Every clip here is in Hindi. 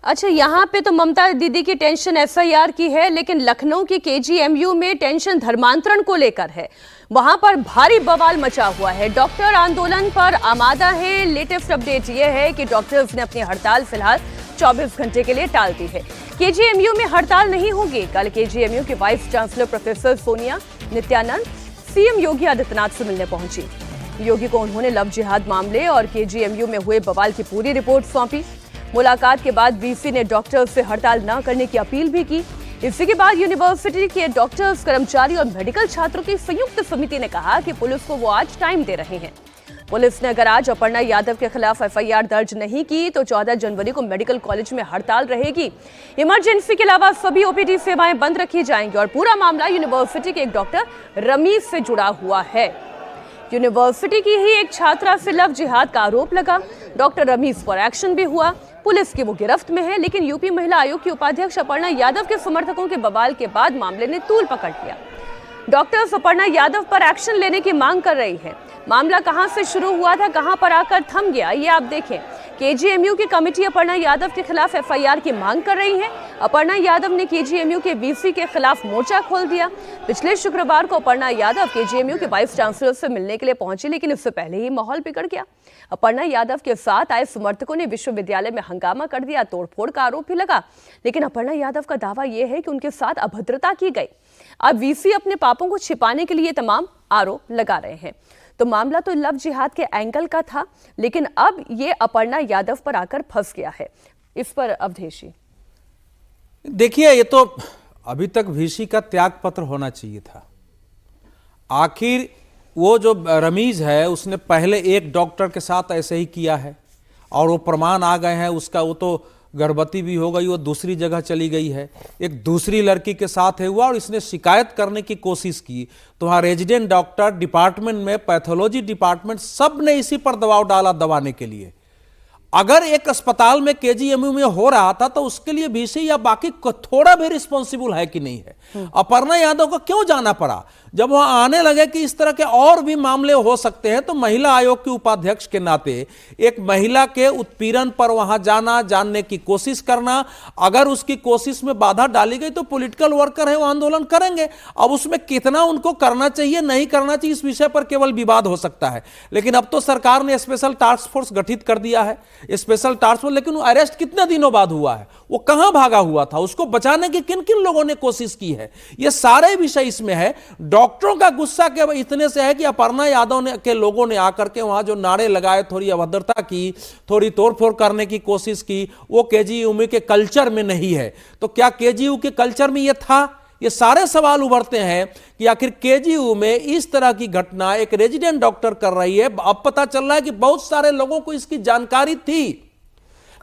अच्छा, यहाँ पे तो ममता दीदी की टेंशन एफआईआर की है, लेकिन लखनऊ की केजीएमयू में टेंशन धर्मांतरण को लेकर है। वहां पर भारी बवाल मचा हुआ है। डॉक्टर आंदोलन पर आमादा है। लेटेस्ट अपडेट यह है कि डॉक्टर्स ने अपनी हड़ताल फिलहाल 24 घंटे के लिए टाल दी है। केजीएमयू में हड़ताल नहीं होगी। कल केजीएमयू के vice chancellor professor Sonia Nityanand CM Yogi Adityanath से मिलने पहुंची। योगी को उन्होंने लव जिहाद मामले और केजीएमयू में हुए बवाल की पूरी रिपोर्ट सौंपी। मुलाकात के बाद वीसी ने डॉक्टर्स से हड़ताल न करने की अपील भी की। इसी के बाद यूनिवर्सिटी के डॉक्टर्स, कर्मचारी और मेडिकल छात्रों की संयुक्त समिति ने कहा कि पुलिस को वो आज टाइम दे रहे हैं। पुलिस ने अगर आज अपर्णा यादव के खिलाफ एफआईआर दर्ज नहीं की तो 14 जनवरी को मेडिकल कॉलेज में हड़ताल रहेगी। इमरजेंसी के अलावा सभी ओपीडी सेवाएं बंद रखी जाएंगी और पूरा मामला यूनिवर्सिटी के एक डॉक्टर रमीज से जुड़ा हुआ है। यूनिवर्सिटी की ही एक छात्रा से लव जिहाद का आरोप लगा। डॉक्टर रमीज पर एक्शन भी हुआ। पुलिस की वो गिरफ्त में है, लेकिन यूपी महिला आयोग की उपाध्यक्ष अपर्णा यादव के समर्थकों के बवाल के बाद मामले ने तूल पकड़ लिया। डॉक्टर्स अपर्णा यादव पर एक्शन लेने की मांग कर रही है। मामला कहां से शुरू हुआ था, कहां पर आकर थम गया, ये आप देखें। केजीएमयू की कमेटी अपर्णा यादव के खिलाफ एफआईआर की मांग कर रही है। अपर्णा यादव ने केजीएमयू के वीसी के खिलाफ मोर्चा खोल दिया। पिछले शुक्रवार को अपर्णा यादव केजीएमयू के वाइस चांसलर से मिलने के लिए पहुंची, लेकिन इससे पहले ही माहौल बिगड़ गया। अपर्णा यादव के साथ आए समर्थकों ने विश्वविद्यालय में हंगामा कर दिया। तोड़फोड़ का आरोप भी लगा, लेकिन अपर्णा यादव का दावा यह है कि उनके साथ अभद्रता की गई। अब वीसी अपने पापों को छिपाने के लिए तमाम आरोप लगा रहे हैं। तो मामला तो लव जिहाद के एंगल का था, लेकिन अब ये अपर्णा यादव पर आकर फंस गया है। इस पर अवधेश जी देखिए, ये तो अभी तक वीसी का त्याग पत्र होना चाहिए था। आखिर वो जो रमीज है उसने पहले एक डॉक्टर के साथ ऐसे ही किया है और वो प्रमाण आ गए हैं उसका। वो तो गर्भवती भी हो गई, वो दूसरी जगह चली गई है, एक दूसरी लड़की के साथ है हुआ और इसने शिकायत करने की कोशिश की। तो वहाँ रेजिडेंट डॉक्टर, डिपार्टमेंट में पैथोलॉजी डिपार्टमेंट, सब ने इसी पर दबाव डाला दबाने के लिए। अगर एक अस्पताल में केजीएमयू में हो रहा था तो उसके लिए वीसी या बाकी थोड़ा भी रिस्पॉन्सिबल है कि नहीं है। अपर्णा यादव को क्यों जाना पड़ा? जब वहां आने लगे कि इस तरह के और भी मामले हो सकते हैं, तो महिला आयोग की उपाध्यक्ष के नाते एक महिला के उत्पीड़न पर वहां जाना, जानने की कोशिश करना, अगर उसकी कोशिश में बाधा डाली गई तो पॉलिटिकल वर्कर है वो आंदोलन करेंगे। अब उसमें कितना उनको करना चाहिए, नहीं करना चाहिए, इस विषय पर केवल विवाद हो सकता है। लेकिन अब तो सरकार ने स्पेशल टास्क फोर्स गठित कर दिया है, स्पेशल टास्क फोर्स। लेकिन अरेस्ट कितने दिनों बाद हुआ है, वो कहां भागा हुआ था, उसको बचाने की किन किन लोगों ने कोशिश की है, ये सारे विषय इसमें है। डॉक्टरों का गुस्सा के इतने से है कि अपर्णा यादव के लोगों ने आकर के वहां जो नारे लगाए, थोड़ी अभद्रता की, थोड़ी तोड़फोड़ करने की कोशिश की, वो केजीयू के कल्चर में नहीं है। तो क्या केजीयू के कल्चर में ये था? ये सारे सवाल उभरते हैं कि आखिर केजीयू में इस तरह की घटना एक रेजिडेंट डॉक्टर कर रही है। अब पता चल रहा है कि बहुत सारे लोगों को इसकी जानकारी थी,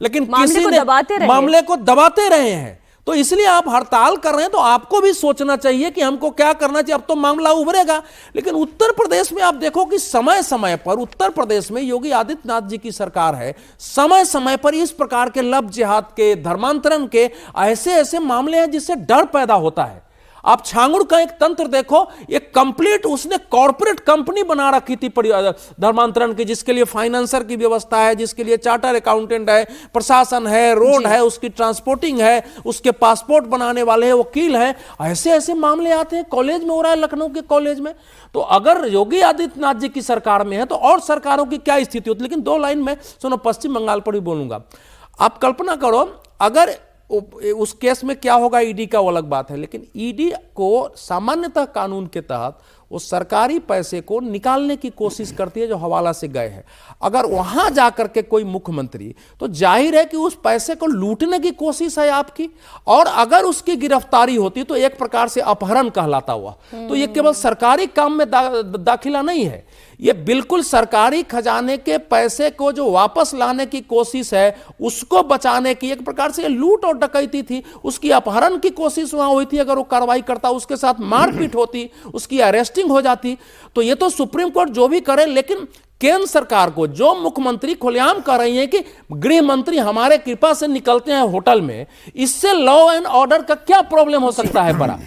लेकिन किसी ने मामले को दबाते रहे हैं। तो इसलिए आप हड़ताल कर रहे हैं, तो आपको भी सोचना चाहिए कि हमको क्या करना चाहिए। अब तो मामला उभरेगा, लेकिन उत्तर प्रदेश में आप देखो कि समय समय पर उत्तर प्रदेश में योगी आदित्यनाथ जी की सरकार है, समय समय पर इस प्रकार के लव जिहाद के, धर्मांतरण के ऐसे ऐसे मामले हैं जिससे डर पैदा होता है। आप छांगुड़ का एक तंत्र देखो, एक कंप्लीट उसने कॉर्पोरेट कंपनी बना रखी थी धर्मांतरण की, जिसके लिए फाइनेंसर की व्यवस्था है, जिसके लिए चार्टर अकाउंटेंट है, प्रशासन है, रोड है, उसकी ट्रांसपोर्टिंग है, उसके पासपोर्ट बनाने वाले हैं, वकील है। ऐसे ऐसे मामले आते हैं। कॉलेज में हो रहा है, लखनऊ के कॉलेज में। तो अगर योगी आदित्यनाथ जी की सरकार में है तो और सरकारों की क्या स्थिति होती। लेकिन दो लाइन में सुनो, पश्चिम बंगाल पर ही बोलूंगा। आप कल्पना करो, अगर उस केस में क्या होगा, ईडी का वो अलग बात है, लेकिन ईडी को सामान्यतः कानून के तहत वो सरकारी पैसे को निकालने की कोशिश करती है जो हवाला से गए हैं। अगर वहां जाकर के कोई मुख्यमंत्री, तो जाहिर है कि उस पैसे को लूटने की कोशिश है आपकी, और अगर उसकी गिरफ्तारी होती तो एक प्रकार से अपहरण कहलाता हुआ। तो ये केवल सरकारी काम में दाखिला नहीं है, ये बिल्कुल सरकारी खजाने के पैसे को जो वापस लाने की कोशिश है, उसको बचाने की एक प्रकार से लूट और डकैती थी। उसकी अपहरण की कोशिश वहां हुई थी। अगर वो कार्रवाई करता, उसके साथ मारपीट होती, उसकी अरेस्टिंग क्रॉसिंग हो जाती। तो ये तो सुप्रीम कोर्ट जो भी करे, लेकिन केंद्र सरकार को, जो मुख्यमंत्री खुलेआम कर रही है कि गृह मंत्री हमारे कृपा से निकलते हैं होटल में, इससे लॉ एंड ऑर्डर का क्या प्रॉब्लम हो सकता है बड़ा।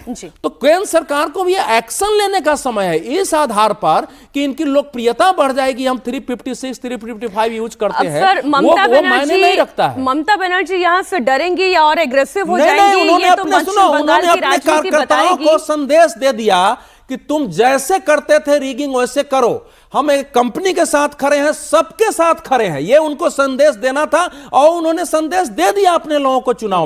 तो केंद्र सरकार को भी एक्शन लेने का समय है इस आधार पर कि इनकी लोकप्रियता बढ़ जाएगी। हम 356 355 यूज करते हैं, वो मायने नहीं रखता है। ममता बनर्जी यहाँ से डरेंगी या और एग्रेसिव हो जाएंगी, उन्होंने अपने कार्यकर्ताओं को संदेश दे दिया कि तुम जैसे करते थे रिगिंग वैसे करो, हम एक कंपनी के साथ खड़े हैं, सबके साथ खड़े हैं, ये उनको संदेश देना था और उन्होंने संदेश दे दिया अपने लोगों को चुनाव में।